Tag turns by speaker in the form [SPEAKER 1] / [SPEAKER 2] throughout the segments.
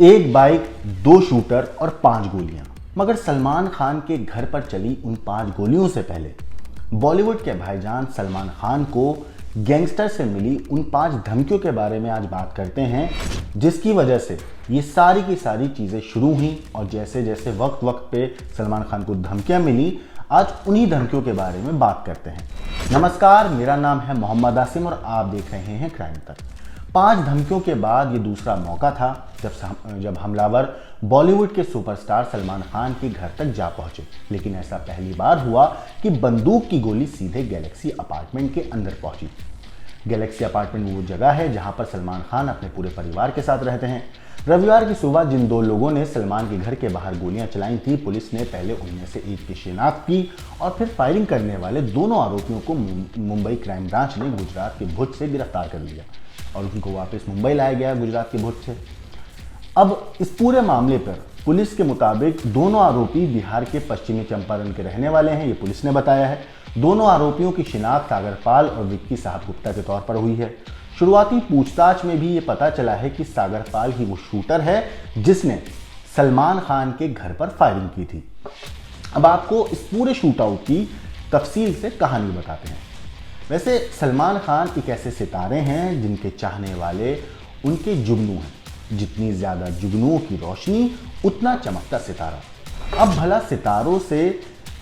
[SPEAKER 1] एक बाइक, दो शूटर और 5 गोलियां। मगर सलमान खान के घर पर चली उन 5 गोलियों से पहले बॉलीवुड के भाईजान सलमान खान को गैंगस्टर से मिली उन 5 धमकियों के बारे में आज बात करते हैं, जिसकी वजह से ये सारी की सारी चीज़ें शुरू हुई। और जैसे जैसे वक्त वक्त पे सलमान खान को धमकियां मिली, आज उन्हीं धमकियों के बारे में बात करते हैं। नमस्कार, मेरा नाम है मोहम्मद आसिम और आप देख रहे हैं क्राइम तक। 5 धमकियों के बाद ये दूसरा मौका था जब हमलावर बॉलीवुड के सुपरस्टार सलमान खान के घर तक जा पहुंचे। लेकिन ऐसा पहली बार हुआ कि बंदूक की गोली सीधे गैलेक्सी अपार्टमेंट के अंदर पहुंची। गैलेक्सी अपार्टमेंट वो जगह है जहां पर सलमान खान अपने पूरे परिवार के साथ रहते हैं। रविवार की सुबह जिन 2 लोगों ने सलमान के घर के बाहर गोलियां चलाई थी, पुलिस ने पहले उनमें से एक की शिनाख्त की और फिर फायरिंग करने वाले दोनों आरोपियों को मुंबई क्राइम ब्रांच ने गुजरात के भुज से गिरफ्तार कर लिया और उनको वापस मुंबई लाया गया गुजरात के भुज से। अब इस पूरे मामले पर पुलिस के मुताबिक दोनों आरोपी बिहार के पश्चिमी चंपारण के रहने वाले हैं, ये पुलिस ने बताया है। दोनों आरोपियों की शिनाख्त सागरपाल और विक्की साहब गुप्ता के तौर पर हुई है। शुरुआती पूछताछ में भी ये पता चला है कि सागरपाल ही वो शूटर है जिसने सलमान खान के घर पर फायरिंग की थी। अब आपको इस पूरे शूटआउट की तफसील से कहानी बताते हैं। वैसे सलमान खान एक ऐसे सितारे हैं जिनके चाहने वाले उनके जुगनू हैं। जितनी ज़्यादा जुगनुओं की रोशनी, उतना चमकता सितारा। अब भला सितारों से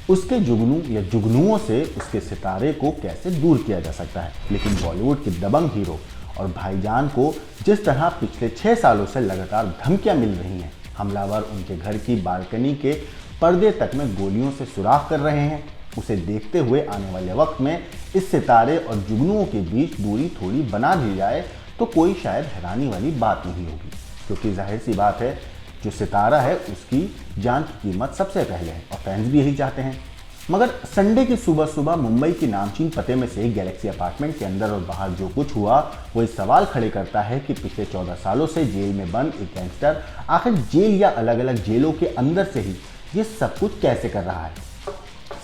[SPEAKER 1] उसके जुगनू या जुगनुओं से उसके सितारे को कैसे दूर किया जा सकता है। लेकिन बॉलीवुड के दबंग हीरो और भाईजान को जिस तरह पिछले 6 सालों से लगातार धमकियां मिल रही हैं, हमलावर उनके घर की बालकनी के पर्दे तक में गोलियों से सुराख कर रहे हैं, उसे देखते हुए आने वाले वक्त में इस सितारे और जुगनुओं के बीच दूरी थोड़ी बना दी जाए तो कोई शायद हैरानी वाली बात नहीं होगी, क्योंकि जाहिर सी बात है जो सितारा है उसकी जान की कीमत सबसे पहले है और फैंस भी यही चाहते हैं। मगर संडे की सुबह सुबह मुंबई की नामचीन पते में से गैलेक्सी अपार्टमेंट के अंदर और बाहर जो कुछ हुआ वो इस सवाल खड़े करता है कि पिछले 14 सालों से जेल में बंद एक गैंगस्टर आखिर जेल या अलग अलग जेलों के अंदर से ही ये सब कुछ कैसे कर रहा है।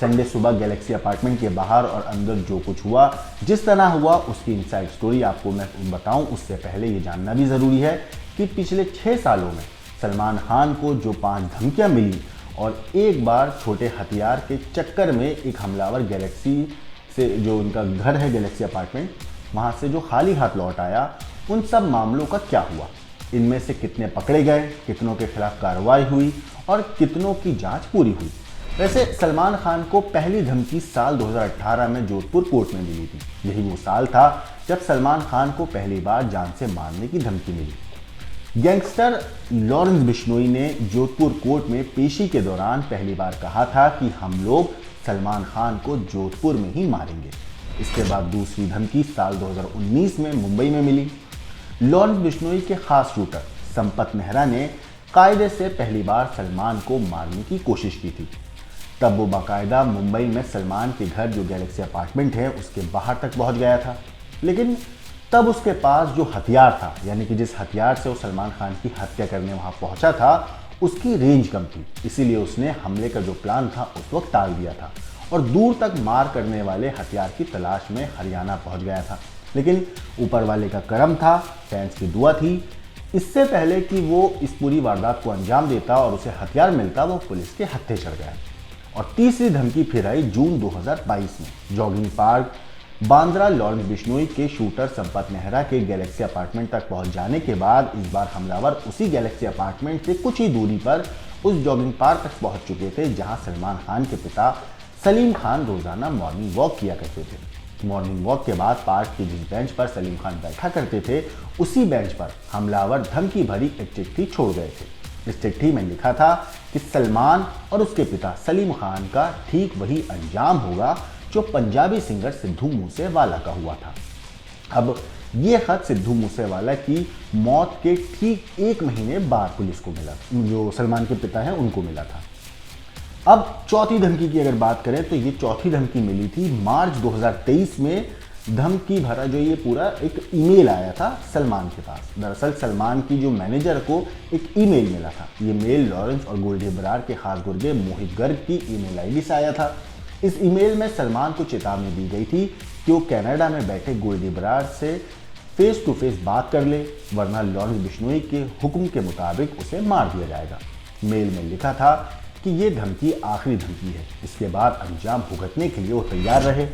[SPEAKER 1] संडे सुबह गैलेक्सी अपार्टमेंट के बाहर और अंदर जो कुछ हुआ, जिस तरह हुआ, उसकी इनसाइड स्टोरी आपको मैं बताऊं उससे पहले ये जानना भी ज़रूरी है कि पिछले 6 सालों में सलमान खान को जो 5 धमकियां मिली और एक बार छोटे हथियार के चक्कर में एक हमलावर गैलेक्सी से, जो उनका घर है गैलेक्सी अपार्टमेंट, वहाँ से जो खाली हाथ लौट आया, उन सब मामलों का क्या हुआ, इनमें से कितने पकड़े गए, कितनों के खिलाफ कार्रवाई हुई और कितनों की जाँच पूरी हुई। वैसे सलमान खान को पहली धमकी साल 2018 में जोधपुर कोर्ट में मिली थी। यही वो साल था जब सलमान खान को पहली बार जान से मारने की धमकी मिली। गैंगस्टर लॉरेंस बिश्नोई ने जोधपुर कोर्ट में पेशी के दौरान पहली बार कहा था कि हम लोग सलमान खान को जोधपुर में ही मारेंगे। इसके बाद दूसरी धमकी साल 2019 में मुंबई में मिली। लॉरेंस बिश्नोई के खास शूटर संपत नेहरा ने कायदे से पहली बार सलमान को मारने की कोशिश की थी। तब वो बाकायदा मुंबई में सलमान के घर, जो गैलेक्सी अपार्टमेंट है, उसके बाहर तक पहुंच गया था। लेकिन तब उसके पास जो हथियार था, यानी कि जिस हथियार से वो सलमान खान की हत्या करने वहां पहुंचा था, उसकी रेंज कम थी। इसीलिए उसने हमले का जो प्लान था उस वक्त टाल दिया था और दूर तक मार करने वाले हथियार की तलाश में हरियाणा पहुंच गया था। लेकिन ऊपर वाले का करम था, फैंस की दुआ थी। इससे पहले कि वो इस पूरी वारदात को अंजाम देता और उसे हथियार मिलता, वो पुलिस के हत्थे चढ़ गया। और तीसरी धमकी फिर आई जून 2022 में jogging park Bandra. Lawrence Bishnoi के शूटर संपत नेहरा के गैलेक्सी अपार्टमेंट तक पहुंच जाने के बाद इस बार हमलावर उसी गैलेक्सी अपार्टमेंट से कुछ ही दूरी पर उस जॉगिंग पार्क तक पहुंच चुके थे जहां सलमान खान के पिता सलीम खान रोजाना मॉर्निंग वॉक किया करते थे। मॉर्निंग वॉक के बाद पार्क की जिस बेंच पर सलीम खान बैठा करते थे, उसी बेंच पर हमलावर धमकी भरी एक चिट्ठी छोड़ गए थे। इस चिट्ठी में लिखा था कि सलमान और उसके पिता सलीम खान का ठीक वही अंजाम होगा जो पंजाबी सिंगर सिद्धू मूसेवाला का हुआ था। अब ये खत सिद्धू मूसेवाला की मौत के ठीक 1 महीने बाद पुलिस को मिला, जो सलमान के पिता हैं उनको मिला था। अब चौथी धमकी की अगर बात करें तो ये चौथी धमकी मिली थी मार्च 2023 में। धमकी भरा जो ये पूरा एक ईमेल आया था सलमान के पास। दरअसल सलमान की जो मैनेजर को एक ईमेल मिला था। ये मेल लॉरेंस और गोल्डी बरार के खास गुर्गे मोहित गर्ग की ईमेल आईडी से आया था। इस ईमेल में सलमान को चेतावनी दी गई थी कि वो कनाडा में बैठे गोल्डी बरार से फेस टू फेस बात कर ले, वरना लॉरेंस बिश्नोई के हुक्म के मुताबिक उसे मार दिया जाएगा। मेल में लिखा था कि ये धमकी आखिरी धमकी है, इसके बाद अंजाम भुगतने के लिए वो तैयार रहे।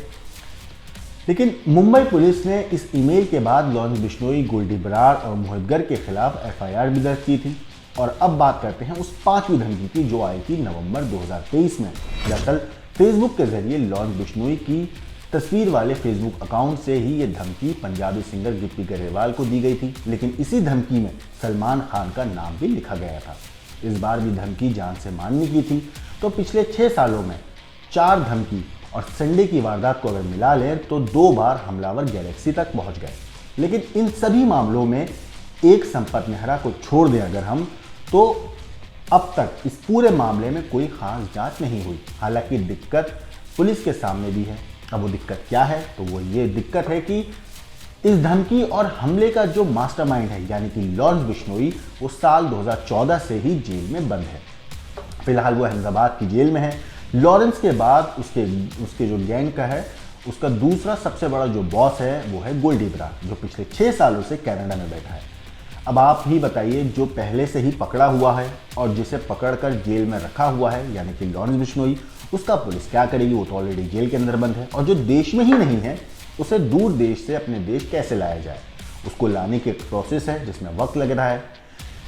[SPEAKER 1] लेकिन मुंबई पुलिस ने इस ईमेल के बाद लॉरेंस बिश्नोई, गोल्डी बरार और मोहित गर्ग के खिलाफ एफआईआर भी दर्ज की थी। और अब बात करते हैं उस 5वीं धमकी की जो आई थी नवंबर 2023 में। दरअसल फेसबुक के जरिए लॉरेंस बिश्नोई की तस्वीर वाले फेसबुक अकाउंट से ही ये धमकी पंजाबी सिंगर गिप्पी गरेवाल को दी गई थी, लेकिन इसी धमकी में सलमान खान का नाम भी लिखा गया था। इस बार भी धमकी जान से मारने की थी। तो पिछले 6 सालों में 4 धमकी और संडे की वारदात को अगर मिला लें तो 2 बार हमलावर गैलेक्सी तक पहुंच गए। लेकिन इन सभी मामलों में एक संपत मेहरा को छोड़ दें अगर हम, तो अब तक इस पूरे मामले में कोई खास जांच नहीं हुई। हालांकि दिक्कत पुलिस के सामने भी है। अब वो दिक्कत क्या है? तो वो ये दिक्कत है कि इस धमकी और हमले का जो मास्टरमाइंड है यानी कि लॉरेंस बिश्नोई, वो साल 2014 से ही जेल में बंद है। फिलहाल वो अहमदाबाद की जेल में है। लॉरेंस के बाद उसके जो गैंग का है, उसका दूसरा सबसे बड़ा जो बॉस है वो है गोल्डी बरार, जो पिछले 6 सालों से कनाडा में बैठा है। अब आप ही बताइए, जो पहले से ही पकड़ा हुआ है और जिसे पकड़कर जेल में रखा हुआ है यानी कि लॉरेंस बिश्नोई, उसका पुलिस क्या करेगी? वो तो ऑलरेडी जेल के अंदर बंद है। और जो देश में ही नहीं है, उसे दूर देश से अपने देश कैसे लाया जाए? उसको लाने की एक प्रोसेस है जिसमें वक्त लग रहा है।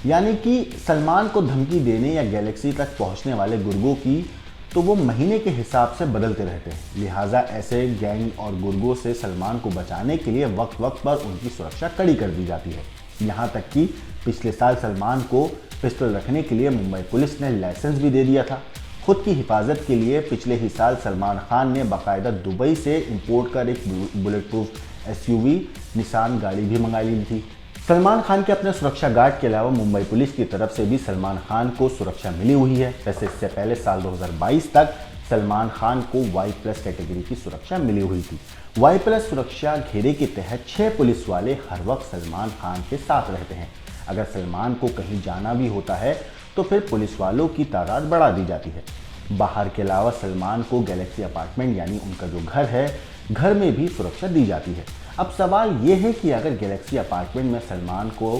[SPEAKER 1] यानी कि सलमान को धमकी देने या गैलेक्सी तक पहुंचने वाले गुर्गों की तो वो महीने के हिसाब से बदलते रहते हैं। लिहाजा ऐसे गैंग और गुर्गों से सलमान को बचाने के लिए वक्त वक्त पर उनकी सुरक्षा कड़ी कर दी जाती है। यहाँ तक कि पिछले साल सलमान को पिस्टल रखने के लिए मुंबई पुलिस ने लाइसेंस भी दे दिया था। खुद की हिफाजत के लिए पिछले ही साल सलमान खान ने बाकायदा दुबई से इंपोर्ट कर एक बुलेट प्रूफ एसयूवी निसान गाड़ी भी मंगा ली थी। सलमान खान के अपने सुरक्षा गार्ड के अलावा मुंबई पुलिस की तरफ से भी सलमान खान को सुरक्षा मिली हुई है। वैसे इससे पहले साल 2022 तक सलमान खान को Y+ कैटेगरी की सुरक्षा मिली हुई थी। Y+ सुरक्षा घेरे के तहत 6 पुलिस वाले हर वक्त सलमान खान के साथ रहते हैं। अगर सलमान को कहीं जाना भी होता है तो फिर पुलिस वालों की तादाद बढ़ा दी जाती है। बाहर के अलावा सलमान को गैलेक्सी अपार्टमेंट यानी उनका जो घर है, घर में भी सुरक्षा दी जाती है। अब सवाल ये है कि अगर गैलेक्सी अपार्टमेंट में सलमान को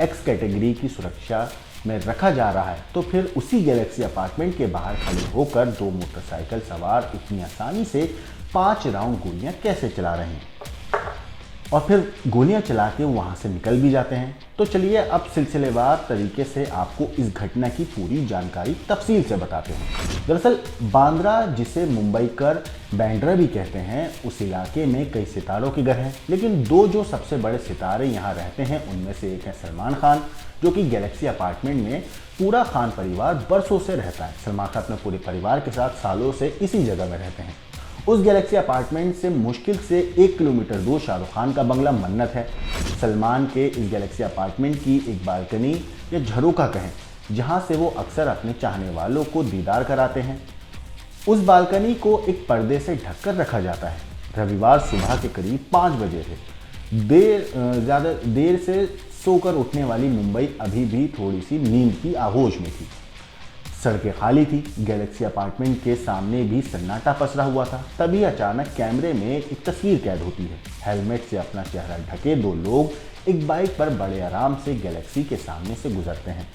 [SPEAKER 1] X कैटेगरी की सुरक्षा में रखा जा रहा है, तो फिर उसी गैलेक्सी अपार्टमेंट के बाहर खड़े होकर 2 मोटरसाइकिल सवार इतनी आसानी से 5 राउंड गोलियां कैसे चला रहे हैं और फिर गोलियां चला के वहां से निकल भी जाते हैं। तो चलिए अब सिलसिलेवार तरीके से आपको इस घटना की पूरी जानकारी तफसील से बताते हैं। दरअसल बांद्रा, जिसे मुंबई कर बैंड्रा भी कहते हैं, उस इलाके में कई सितारों के घर हैं, लेकिन 2 जो सबसे बड़े सितारे यहाँ रहते हैं उनमें से एक है सलमान खान, जो कि गैलेक्सी अपार्टमेंट में पूरा खान परिवार बरसों से रहता है। सलमान खान अपने पूरे परिवार के साथ सालों से इसी जगह में रहते हैं। उस गैलेक्सी अपार्टमेंट से मुश्किल से 1 किलोमीटर दूर शाहरुख खान का बंगला मन्नत है। सलमान के इस गैलेक्सी अपार्टमेंट की एक बालकनी या झरोखा कहें, जहां से वो अक्सर अपने चाहने वालों को दीदार कराते हैं, उस बालकनी को एक पर्दे से ढककर रखा जाता है। रविवार सुबह के करीब 5 बजे थे। ज़्यादा देर से सोकर उठने वाली मुंबई अभी भी थोड़ी सी नींद की आगोश में थी। सड़कें खाली थी। गैलेक्सी अपार्टमेंट के सामने भी सन्नाटा पसरा हुआ था। तभी अचानक कैमरे में एक तस्वीर कैद होती है। हेलमेट से अपना चेहरा ढके 2 लोग एक बाइक पर बड़े आराम से गैलेक्सी के सामने से गुजरते हैं।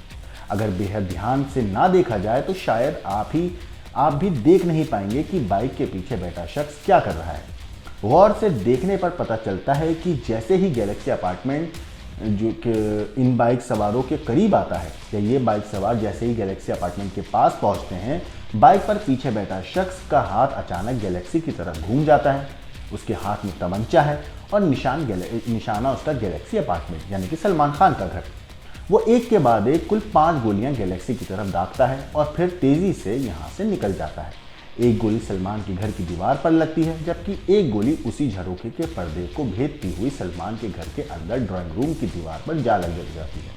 [SPEAKER 1] अगर बेहद ध्यान से ना देखा जाए तो शायद आप भी देख नहीं पाएंगे कि बाइक के पीछे बैठा शख्स क्या कर रहा है। गौर से देखने पर पता चलता है कि जैसे ही गैलेक्सी अपार्टमेंट जो कि इन बाइक सवारों के करीब आता है, या ये बाइक सवार जैसे ही गैलेक्सी अपार्टमेंट के पास पहुंचते हैं, बाइक पर पीछे बैठा शख्स का हाथ अचानक गैलेक्सी की तरफ घूम जाता है। उसके हाथ में तमंचा है और निशाना उसका गैलेक्सी अपार्टमेंट यानी कि सलमान खान का घर। वो एक के बाद एक कुल 5 गोलियां गैलेक्सी की तरफ दागता है और फिर तेजी से यहाँ से निकल जाता है। एक गोली सलमान के घर की दीवार पर लगती है, जबकि एक गोली उसी झरोखे के पर्दे को भेदती हुई सलमान के घर के अंदर ड्राइंग रूम की दीवार पर जा लग जाती है।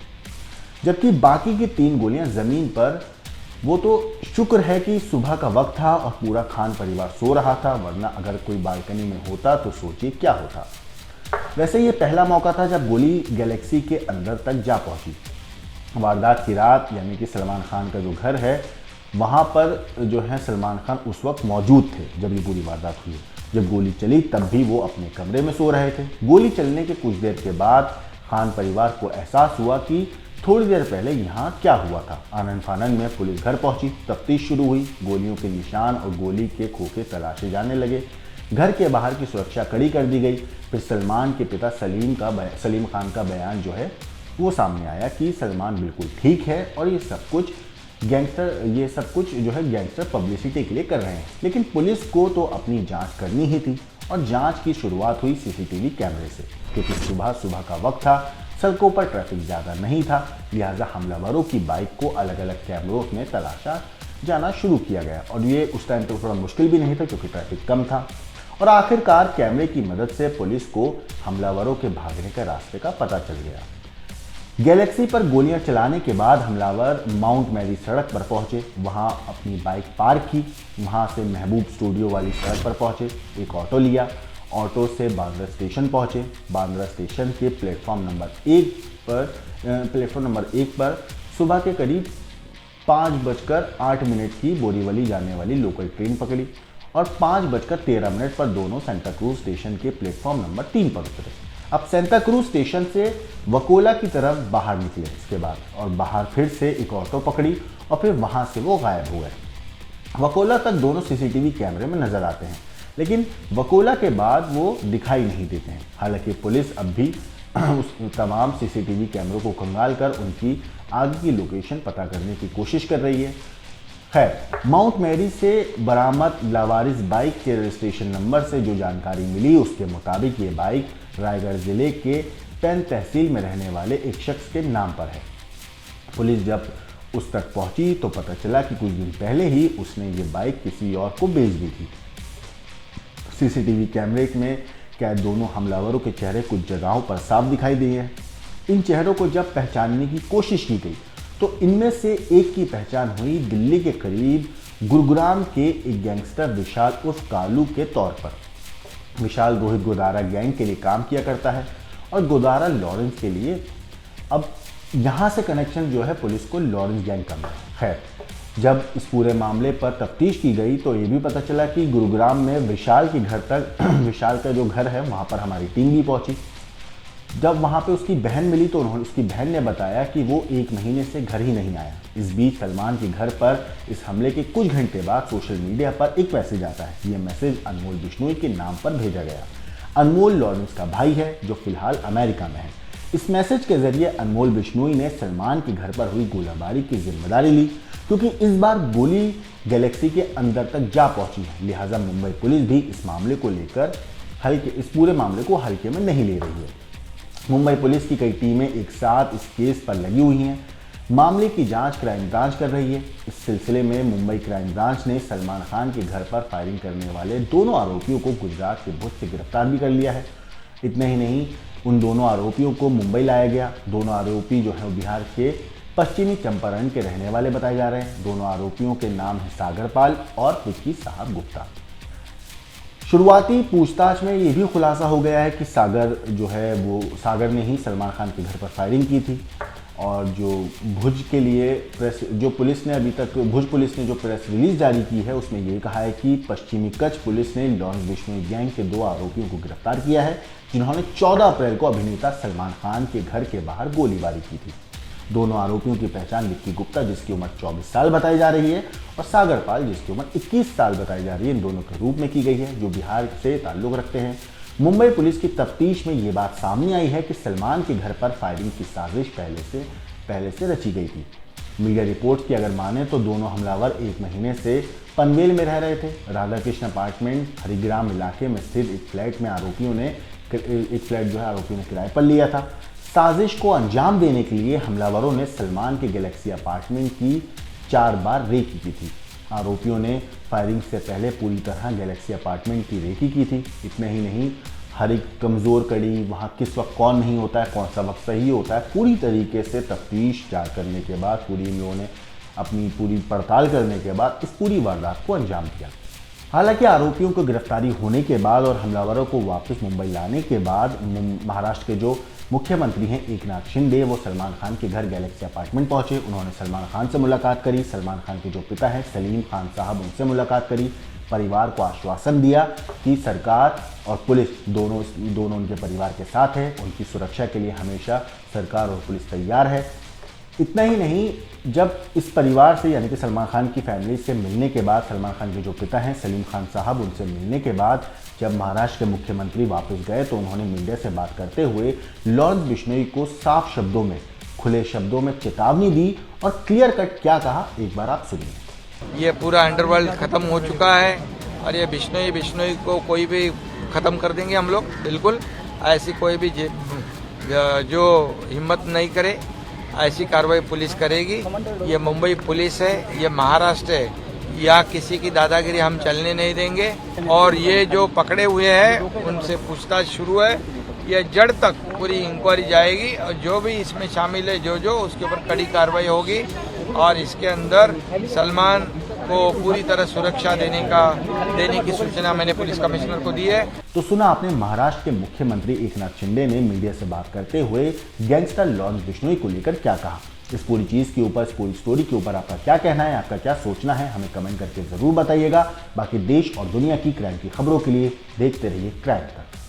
[SPEAKER 1] जबकि बाकी की 3 गोलियां जमीन पर। वो तो शुक्र है कि सुबह का वक्त था और पूरा खान परिवार सो रहा था, वरना अगर कोई बालकनी में होता तो सोचिए क्या होता। वैसे ये पहला मौका था जब गोली गैलेक्सी के अंदर तक जा पहुंची। वारदात की रात यानी कि सलमान खान का जो घर है, वहाँ पर जो है सलमान खान उस वक्त मौजूद थे जब ये पूरी वारदात हुई। जब गोली चली तब भी वो अपने कमरे में सो रहे थे। गोली चलने के कुछ देर के बाद खान परिवार को एहसास हुआ कि थोड़ी देर पहले यहाँ क्या हुआ था। आनन फानन में पुलिस घर पहुंची, तफ्तीश शुरू हुई, गोलियों के निशान और गोली के खोखे तलाशे जाने लगे। घर के बाहर की सुरक्षा कड़ी कर दी गई। फिर सलमान के पिता सलीम खान का बयान जो है वो सामने आया कि सलमान बिल्कुल ठीक है और ये सब कुछ जो है गैंगस्टर पब्लिसिटी के लिए कर रहे हैं। लेकिन पुलिस को तो अपनी जांच करनी ही थी और जांच की शुरुआत हुई सीसीटीवी कैमरे से, क्योंकि सुबह का वक्त था, सड़कों पर ट्रैफिक ज़्यादा नहीं था, लिहाजा हमलावरों की बाइक को अलग अलग कैमरों में तलाशा जाना शुरू किया गया। और ये उस टाइम पर थोड़ा मुश्किल भी नहीं था क्योंकि ट्रैफिक कम था। और आखिरकार कैमरे की मदद से पुलिस को हमलावरों के भागने के रास्ते का पता चल गया। गैलेक्सी पर गोलियां चलाने के बाद हमलावर माउंट मैरी सड़क पर पहुंचे, वहां अपनी बाइक पार्क की, वहां से महबूब स्टूडियो वाली सड़क पर पहुंचे, एक ऑटो लिया, ऑटो से बांद्रा स्टेशन पहुंचे। बांद्रा स्टेशन के प्लेटफॉर्म नंबर 1 पर सुबह के करीब 5:08 की बोरीवली जाने वाली लोकल ट्रेन पकड़ी और 5:13 पर दोनों सेंटा क्रूज स्टेशन के प्लेटफॉर्म नंबर 3 पर उतरे। अब सेंटा क्रूज स्टेशन से वकोला की तरफ बाहर निकले इसके बाद, और बाहर फिर से एक ऑटो पकड़ी और फिर वहां से वो गायब हो गए। वकोला तक दोनों सीसीटीवी कैमरे में नजर आते हैं, लेकिन वकोला के बाद वो दिखाई नहीं देते हैं। हालांकि पुलिस अब भी उस तमाम सीसीटीवी कैमरों को खंगाल कर उनकी आगे की लोकेशन पता करने की कोशिश कर रही है। खैर, माउंट मैरी से बरामद लावारिस बाइक के रजिस्ट्रेशन नंबर से जो जानकारी मिली उसके मुताबिक ये बाइक रायगढ़ जिले के पेन तहसील में रहने वाले एक शख्स के नाम पर है। पुलिस जब उस तक पहुंची तो पता चला कि कुछ दिन पहले ही उसने ये बाइक किसी और को बेच दी थी। सीसीटीवी कैमरे में कैद दोनों हमलावरों के चेहरे कुछ जगहों पर साफ दिखाई दिए हैं। इन चेहरों को जब पहचानने की कोशिश की गई तो इनमें से एक की पहचान हुई दिल्ली के करीब गुरुग्राम के एक गैंगस्टर विशाल उर्फ कालू के तौर पर। विशाल रोहित गोदारा गैंग के लिए काम किया करता है और गोदारा लॉरेंस के लिए। अब यहाँ से कनेक्शन जो है पुलिस को लॉरेंस गैंग का मिला। खैर, जब इस पूरे मामले पर तफ्तीश की गई तो ये भी पता चला कि गुरुग्राम में विशाल का जो घर है वहाँ पर हमारी टीम भी पहुँची। जब वहाँ पे उसकी बहन मिली तो उसकी बहन ने बताया कि वो 1 महीने से घर ही नहीं आया। इस बीच सलमान के घर पर इस हमले के कुछ घंटे बाद सोशल मीडिया पर एक मैसेज आता है। ये मैसेज अनमोल बिश्नोई के नाम पर भेजा गया। अनमोल लॉरेंस का भाई है जो फिलहाल अमेरिका में है। इस मैसेज के जरिए अनमोल बिश्नोई ने सलमान के घर पर हुई गोलाबारी की जिम्मेदारी ली, क्योंकि इस बार गोली गैलेक्सी के अंदर तक जा पहुंची है। लिहाजा मुंबई पुलिस भी इस पूरे मामले को हल्के में नहीं ले रही है। मुंबई पुलिस की कई टीमें एक साथ इस केस पर लगी हुई हैं। मामले की जांच क्राइम ब्रांच कर रही है। इस सिलसिले में मुंबई क्राइम ब्रांच ने सलमान खान के घर पर फायरिंग करने वाले दोनों आरोपियों को गुजरात के भुज से गिरफ्तार भी कर लिया है। इतना ही नहीं, उन दोनों आरोपियों को मुंबई लाया गया। दोनों आरोपी जो है बिहार के पश्चिमी चंपारण के रहने वाले बताए जा रहे हैं। दोनों आरोपियों के नाम है सागर पाल और विक्की साहब गुप्ता। शुरुआती पूछताछ में ये भी खुलासा हो गया है कि सागर ने ही सलमान खान के घर पर फायरिंग की थी। और जो भुज के लिए भुज पुलिस ने जो प्रेस रिलीज जारी की है उसमें ये कहा है कि पश्चिमी कच्छ पुलिस ने लॉरेंस बिश्नोई गैंग के 2 आरोपियों को गिरफ्तार किया है, जिन्होंने 14 अप्रैल को अभिनेता सलमान खान के घर के बाहर गोलीबारी की थी। दोनों आरोपियों की पहचान विक्की गुप्ता, जिसकी उम्र 24 साल बताई जा रही है, और सागर पाल, जिसकी उम्र 21 साल बताई जा रही है, इन दोनों के रूप में की गई है, जो बिहार से ताल्लुक रखते हैं। मुंबई पुलिस की तफ्तीश में ये बात सामने आई है कि सलमान के घर पर फायरिंग की साजिश पहले से रची गई थी। मीडिया रिपोर्ट की अगर माने तो दोनों हमलावर 1 महीने से पनवेल में रह रहे थे। राधाकृष्ण अपार्टमेंट हरिग्राम इलाके में स्थित एक फ्लैट आरोपियों ने किराए पर लिया था। साजिश को अंजाम देने के लिए हमलावरों ने सलमान के गैलेक्सी अपार्टमेंट की 4 बार रेकी की थी। आरोपियों ने फायरिंग से पहले पूरी तरह गैलेक्सी अपार्टमेंट की रेकी की थी। इतना ही नहीं, हर एक कमज़ोर कड़ी, वहाँ किस वक्त कौन नहीं होता है, कौन सा वक्त सही होता है, पूरी तरीके से तफ्तीश करने के बाद लोगों ने अपनी पूरी पड़ताल करने के बाद इस पूरी वारदात को अंजाम दिया। हालांकि आरोपियों को गिरफ्तारी होने के बाद और हमलावरों को वापस मुंबई लाने के बाद महाराष्ट्र के जो मुख्यमंत्री हैं एकनाथ शिंदे, वो सलमान खान के घर गैलेक्सी अपार्टमेंट पहुंचे। उन्होंने सलमान खान से मुलाकात करी। सलमान खान के जो पिता हैं सलीम खान साहब, उनसे मुलाकात करी। परिवार को आश्वासन दिया कि सरकार और पुलिस दोनों उनके परिवार के साथ है, उनकी सुरक्षा के लिए हमेशा सरकार और पुलिस तैयार है। इतना ही नहीं, जब इस परिवार से यानी कि सलमान खान की फैमिली से मिलने के बाद, सलमान खान के जो पिता हैं सलीम खान साहब, उनसे मिलने के बाद जब महाराष्ट्र के मुख्यमंत्री वापस गए तो उन्होंने मीडिया से बात करते हुए लॉरेंस बिश्नोई को साफ शब्दों में, खुले शब्दों में चेतावनी दी और क्लियर कट क्या कहा, एक बार आप सुनिए।
[SPEAKER 2] ये पूरा अंडरवर्ल्ड खत्म हो चुका है और ये बिश्नोई को कोई भी खत्म कर देंगे हम लोग, बिल्कुल। ऐसी कोई भी जो हिम्मत नहीं करे, ऐसी कार्रवाई पुलिस करेगी। ये मुंबई पुलिस है, ये महाराष्ट्र है, या किसी की दादागिरी हम चलने नहीं देंगे। और ये जो पकड़े हुए हैं उनसे पूछताछ शुरू है, ये जड़ तक पूरी इंक्वायरी जाएगी और जो भी इसमें शामिल है जो उसके ऊपर कड़ी कार्रवाई होगी। और इसके अंदर सलमान को पूरी तरह सुरक्षा देने की सूचना मैंने पुलिस कमिश्नर को दी है।
[SPEAKER 1] तो सुना आपने महाराष्ट्र के मुख्यमंत्री एकनाथ शिंदे ने मीडिया से बात करते हुए गैंगस्टर लॉरेंस बिश्नोई को लेकर क्या कहा। इस पूरी चीज के ऊपर, इस पूरी स्टोरी के ऊपर आपका क्या कहना है, आपका क्या सोचना है, हमें कमेंट करके जरूर बताइएगा। बाकी देश और दुनिया की क्राइम की खबरों के लिए देखते रहिए क्राइम तक।